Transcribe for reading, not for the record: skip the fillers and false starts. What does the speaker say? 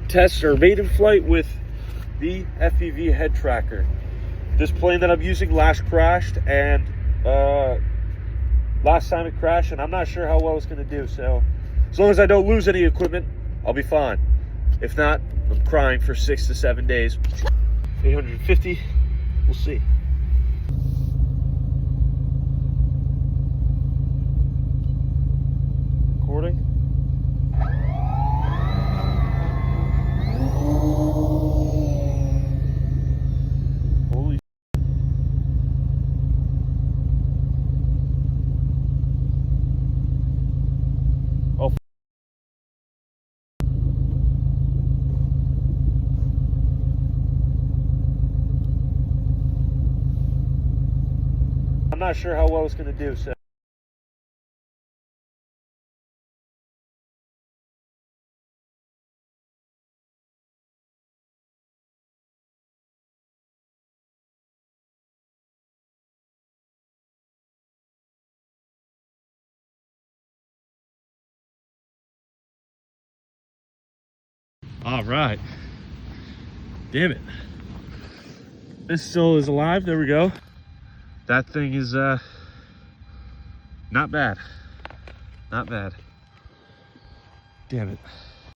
Test or maiden flight with the FPV head tracker. This plane that I'm using last crashed, and last time it crashed, and I'm not sure how well it's going to do. So as long as I don't lose any equipment, I'll be fine. If not, I'm crying for 6 to 7 days. 850, we'll see. Recording. Holy. Oh. I'm not sure how well it's going to do, so. All right. Damn it. This still is alive. There we go. That thing is not bad. Not bad. Damn it.